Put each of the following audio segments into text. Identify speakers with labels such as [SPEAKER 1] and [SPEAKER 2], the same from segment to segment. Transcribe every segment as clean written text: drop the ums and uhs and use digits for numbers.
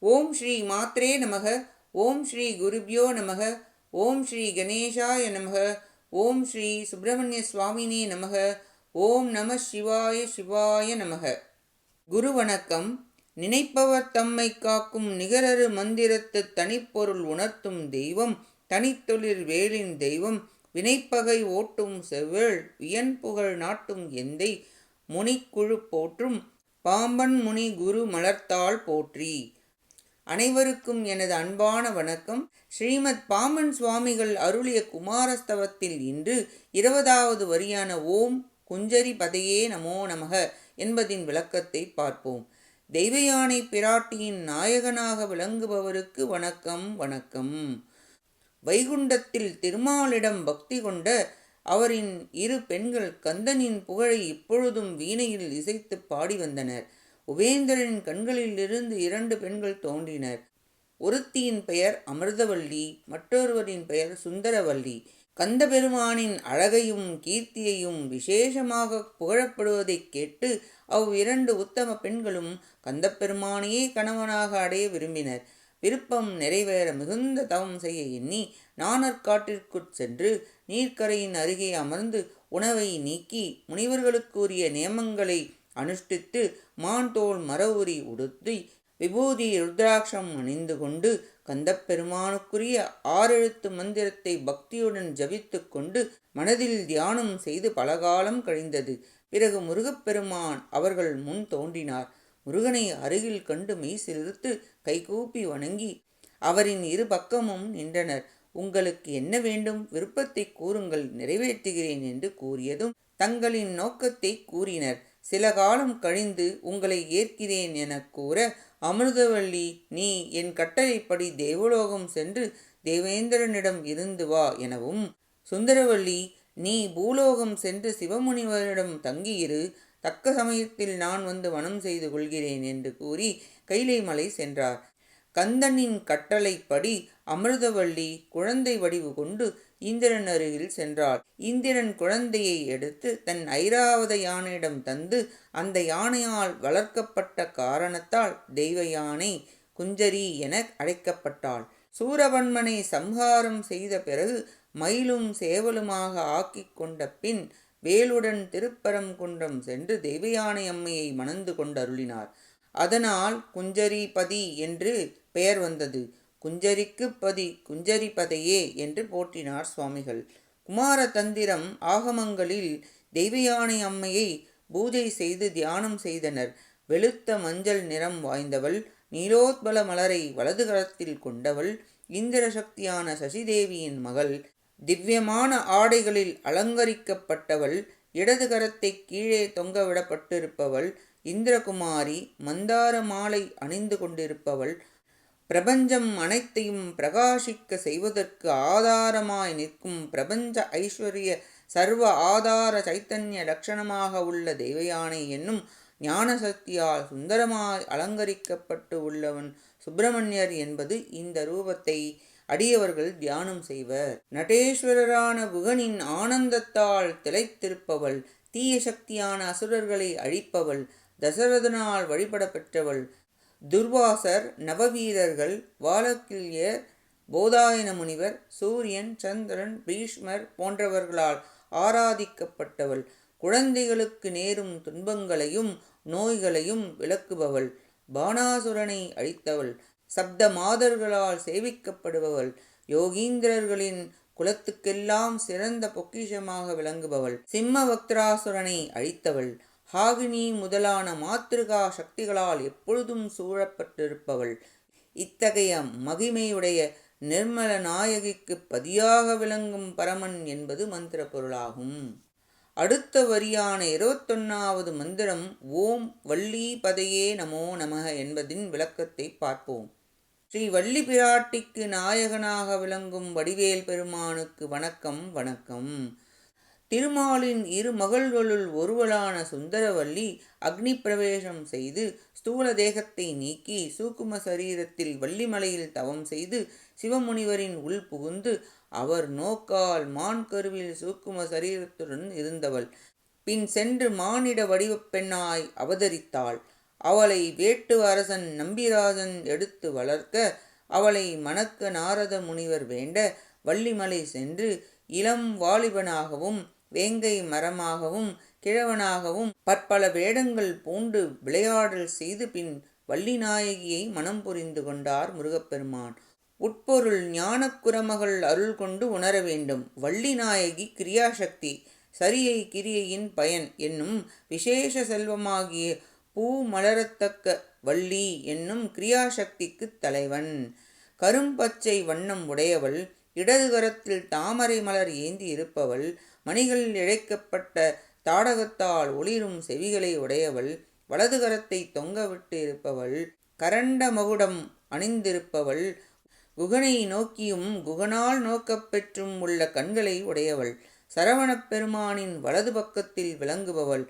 [SPEAKER 1] ஓம் ஸ்ரீ மாத்ரே நமக. ஓம் ஸ்ரீ குருப்யோ நமக. ஓம் ஸ்ரீ கணேசாய நமக. ஓம் ஸ்ரீ சுப்பிரமணிய சுவாமினே நமக. ஓம் நம சிவாய சிவாய நமக. குரு வணக்கம். நினைப்பவர் தம்மை காக்கும் நிகரறு மந்திரத்து தனிப்பொருள் உணர்த்தும் தெய்வம் தனித்தொழிற் வேலின் தெய்வம் வினைப்பகை ஓட்டும் செவ்வேள் வியன்புகழ் நாட்டும் எந்தை முனிக்குழு போற்றும் பாம்பன் முனி குரு மலர்த்தாள் போற்றி. அனைவருக்கும் எனது அன்பான வணக்கம். ஸ்ரீமத் பாம்பன் சுவாமிகள் அருளிய குமாரஸ்தவத்தில் இன்று 20வது வரியான ஓம் குஞ்சரி பதையே நமோ நமக என்பதின் விளக்கத்தை பார்ப்போம். தெய்வயானை பிராட்டியின் நாயகனாக விளங்குபவருக்கு வணக்கம் வணக்கம். வைகுண்டத்தில் திருமாலிடம் பக்தி கொண்ட அவரின் இரு பெண்கள் கந்தனின் புகழை இப்பொழுதும் வீணையில் இசைத்து பாடி வந்தனர். உபேந்திரனின் கண்களிலிருந்து 2 பெண்கள் தோன்றினர். ஒருத்தியின் பெயர் அமிர்தவல்லி, மற்றொருவரின் பெயர் சுந்தரவல்லி. கந்தபெருமானின் அழகையும் கீர்த்தியையும் விசேஷமாக புகழப்படுவதைக் கேட்டு அவ்விரண்டு உத்தம பெண்களும் கந்தப்பெருமானையே கணவனாக அடைய விரும்பினர். விருப்பம் நிறைவேற மிகுந்த தவம் செய்ய எண்ணி நாணற்காட்டிற்குச் சென்று நீர்க்கரையின் அருகே அமர்ந்து உணவை நீக்கி முனிவர்களுக்குரிய நியமங்களை அனுஷ்டித்து மான்தோல் மரவுரி உடுத்தி விபூதி ருத்ராட்சம் அணிந்து கொண்டு கந்தப்பெருமானுக்குரிய 6 எழுத்து மந்திரத்தை பக்தியுடன் ஜபித்து கொண்டு மனதில் தியானம் செய்து பலகாலம் கழிந்தது. பிறகு முருகப்பெருமான் அவர்கள் முன் தோன்றினார். முருகனை அருகில் கண்டு மெய் சிலிர்த்து கைகூப்பி வணங்கி அவரின் இரு பக்கமும் நின்றனர். உங்களுக்கு என்ன வேண்டும், விருப்பத்தை கூறுங்கள், நிறைவேற்றுகிறேன் என்று கூறியதும் தங்களின் நோக்கத்தை கூறினர். சில காலம் கழிந்து உங்களை ஏற்கிறேன் எனக் கூற, அமிர்தவல்லி, நீ என் கட்டளைப்படி தேவலோகம் சென்று தேவேந்திரனிடம் இருந்து வா எனவும், சுந்தரவல்லி, நீ பூலோகம் சென்று சிவமுனிவரிடம் தங்கியிரு, தக்க சமயத்தில் நான் வந்து வனம் செய்து கொள்கிறேன் என்று கூறி கைலை மலை சென்றார். கந்தனின் கட்டளைப்படி அமிர்தவல்லி குழந்தை வடிவு கொண்டு இந்திரன் அருகில் சென்றாள். இந்திரன் குழந்தையை எடுத்து தன் ஐராவத யானையிடம் தந்து அந்த யானையால் வளர்க்கப்பட்ட காரணத்தால் தெய்வ யானை குஞ்சரி என அழைக்கப்பட்டாள். சூரபன்மனை சம்ஹாரம் செய்த பிறகு மயிலும் சேவலுமாக ஆக்கிக் கொண்ட பின் வேலுடன் திருப்பரங்குன்றம் சென்று தெய்வயானை அம்மையை மணந்து கொண்டருளினார். அதனால் குஞ்சரி பதி என்று பெயர் வந்தது. குஞ்சரிக்கு பதி குஞ்சரி பதையே என்று போற்றினார் சுவாமிகள். குமார தந்திரம் ஆகமங்களில் தெய்வயானை அம்மையை பூஜை செய்து தியானம் செய்தனர். வெளுத்த மஞ்சள் நிறம் வாய்ந்தவள், நீலோத்பல மலரை வலது கரத்தில் கொண்டவள், இந்திர சக்தியான சசிதேவியின் மகள், திவ்யமான ஆடைகளில் அலங்கரிக்கப்பட்டவள், இடது கரத்தை கீழே தொங்கவிடப்பட்டிருப்பவள், இந்திரகுமாரி, மந்தார மாலை அணிந்து கொண்டிருப்பவள், பிரபஞ்சம் அனைத்தையும் பிரகாசிக்க செய்வதற்கு ஆதாரமாய் நிற்கும் பிரபஞ்ச ஐஸ்வர்ய சர்வ ஆதார சைத்தன்ய லட்சணமாக உள்ள தெய்வயானை என்னும் ஞான சக்தியால் சுந்தரமாய் அலங்கரிக்கப்பட்டு உள்ளவன் சுப்பிரமணியர் என்பது இந்த ரூபத்தை அடியவர்கள் தியானம் செய்வர். நடேஸ்வரரான குகனின் ஆனந்தத்தால் திளைத்திருப்பவள், தீய சக்தியான அசுரர்களை அழிப்பவள், தசரதனால் வழிபட பெற்றவள், துர்வாசர், நவவீரர்கள், வாலக்கில்யர், போதாயன முனிவர், சூரியன், சந்திரன், பீஷ்மர் போன்றவர்களால் ஆராதிக்கப்பட்டவள், குழந்தைகளுக்கு நேரும் துன்பங்களையும் நோய்களையும் விளக்குபவள், பானாசுரனை அழித்தவள், சப்த மாதர்களால் சேவிக்கப்படுபவள், யோகீந்திரர்களின் குலத்துக்கெல்லாம் சிறந்த பொக்கிஷமாக விளங்குபவள், சிம்மவக்திராசுரனை அழித்தவள், ஹாகினி முதலான மாத்ருகா சக்திகளால் எப்பொழுதும் சூழப்பட்டிருப்பவள், இத்தகைய மகிமையுடைய நிர்மல நாயகிக்கு பதியாக விளங்கும் பரமன் என்பது மந்திர பொருளாகும். அடுத்த வரியான 21வது மந்திரம் ஓம் வள்ளி பதையே நமோ நமக என்பதின் விளக்கத்தை பார்ப்போம். ஸ்ரீ வள்ளி பிராட்டிக்கு நாயகனாக விளங்கும் வடிவேல் பெருமானுக்கு வணக்கம் வணக்கம். திருமாலின் இரு மகள்களுள் ஒருவளான சுந்தரவல்லி அக்னி பிரவேசம் செய்து ஸ்தூல தேகத்தை நீக்கி சூக்கும சரீரத்தில் வள்ளிமலையில் தவம் செய்து சிவமுனிவரின் உள் புகுந்து அவர் நோக்கால் மான் கருவில் சூக்கும சரீரத்துடன் இருந்தவள். பின் சென்று மானிட வடிவப் பெண்ணாய் அவதரித்தாள். அவளை வேட்டு அரசன் நம்பிராஜன் எடுத்து வளர்க்க, அவளை மணக்க நாரத முனிவர் வேண்ட, வள்ளிமலை சென்று இளம் வாலிபனாகவும் வேங்கை மரமாகவும் கிழவனாகவும் பற்பல வேடங்கள் பூண்டு விளையாடல் செய்து பின் வள்ளிநாயகியை மனம் புரிந்து கொண்டார் முருகப்பெருமான். உட்பொருள் ஞானக் குரமகள் அருள் கொண்டு உணர வேண்டும். வள்ளிநாயகி கிரியாசக்தி, சரியை கிரியையின் பயன் என்னும் விசேஷ செல்வமாகிய பூ மலரத்தக்க வள்ளி என்னும் கிரியாசக்திக்குத் தலைவன். கரும்பச்சை வண்ணம் உடையவள், இடது கரத்தில் தாமரை மலர் ஏந்தி இருப்பவள், மணிகள் இழைக்கப்பட்ட தாடகத்தால் ஒளிரும் செவிகளை உடையவள், வலது கரத்தை தொங்கவிட்டு இருப்பவள், கரண்ட மகுடம் அணிந்திருப்பவள், குகனை நோக்கியும் குகனால் நோக்கப் பெற்றும் உள்ள கண்களை உடையவள், சரவணப் பெருமானின் வலது பக்கத்தில் விளங்குபவள்,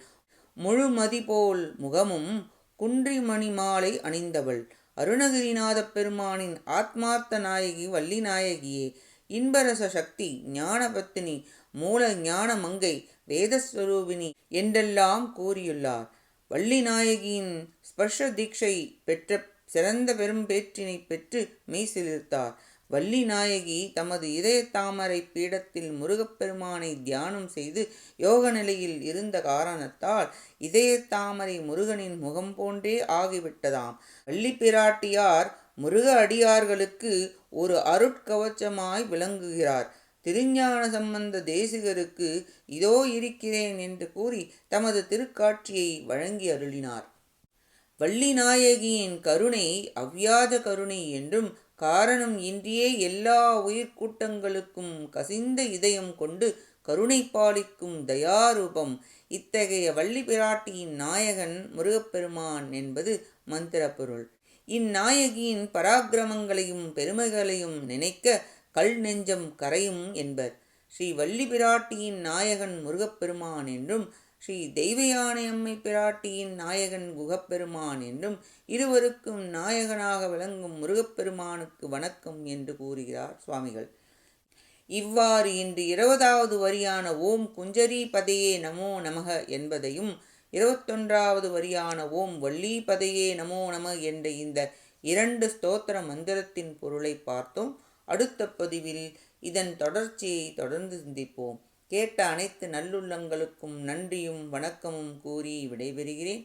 [SPEAKER 1] முழுமதி போல் முகமும் குன்றிமணி மாலை அணிந்தவள், அருணகிரிநாதப் பெருமானின் ஆத்மார்த்த நாயகி வள்ளிநாயகியே. இன்பரச சக்தி, ஞானபத்தினி, மூல ஞான மங்கை, வேதஸ்வரூபிணி என்றெல்லாம் கூறியுள்ளார். வள்ளிநாயகியின் ஸ்பர்ஷ தீட்சை பெற்ற சிறந்த பெரும் பேற்றினை பெற்று மெய்சிலிர்த்தார். வள்ளிநாயகி தமது இதய தாமரை பீடத்தில் முருகப்பெருமானை தியானம் செய்து யோக நிலையில் இருந்த காரணத்தால் இதய தாமரை முருகனின் முகம் போன்றே ஆகிவிட்டதாம். வள்ளி பிராட்டியார் முருக அடியார்களுக்கு ஒரு அருட்கவச்சமாய் விளங்குகிறார். திருஞான சம்பந்த தேசிகருக்கு இதோ இருக்கிறேன் என்று கூறி தமது திருக்காட்சியை வழங்கி அருளினார். வள்ளிநாயகியின் கருணை அவ்வியாஜ கருணை என்றும், காரணம் இன்றியே எல்லா உயிர்கூட்டங்களுக்கும் கசிந்த இதயம் கொண்டு கருணை பாலிக்கும் தயாரூபம். இத்தகைய வள்ளி பிராட்டியின் நாயகன் முருகப்பெருமான் என்பது மந்திர பொருள். இந்நாயகியின் பராக்கிரமங்களையும் பெருமைகளையும் நினைக்க கல் நெஞ்சம் கரையும் என்பர். ஸ்ரீ வள்ளி பிராட்டியின் நாயகன் முருகப்பெருமான் என்றும், ஸ்ரீ தெய்வயானை அம்மை பிராட்டியின் நாயகன் குகப்பெருமான் என்றும் இருவருக்கும் நாயகனாக விளங்கும் முருகப்பெருமானுக்கு வணக்கம் என்று கூறுகிறார் சுவாமிகள். இவ்வாறு இன்று 20வது வரியான ஓம் குஞ்சரி பதையே நமோ நமக என்பதையும் 21வது வரியான ஓம் வள்ளி பதையே நமோ நம என்ற இந்த 2 ஸ்தோத்திர மந்திரத்தின் பொருளை பார்த்தோம். அடுத்த பதிவில் இதன் தொடர்ச்சியை தொடர்ந்து சிந்திப்போம். கேட்ட அனைத்து நல்லுள்ளங்களுக்கும் நன்றியும் வணக்கமும் கூறி விடைபெறுகிறேன்.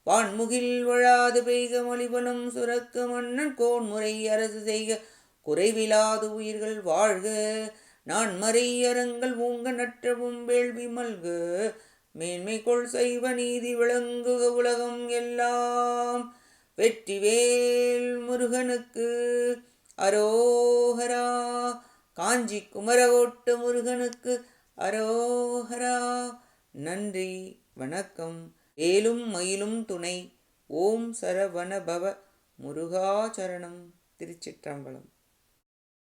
[SPEAKER 1] வான்முகில் வழாது பெய்க மொழிபலம் சுரக்க மன்னன் கோன்முறை அரசு செய்க குறைவிலாது உயிர்கள் வாழ்க நான் மறை அறங்கள் ஊங்க நற்றவும் வேள்வி மல்க மேன்மை கொள் செய்வ நீதி விளங்குக உலகம் எல்லாம். வெற்றிவேல் முருகனுக்கு அரோஹரா. காஞ்சி குமரகோட்ட முருகனுக்கு அரோஹரா. நன்றி, வணக்கம். வேலும் மயிலும் துணை. ஓம் சரவண பவ முருகாச்சரணம். திருச்சிற்றம்பலம்.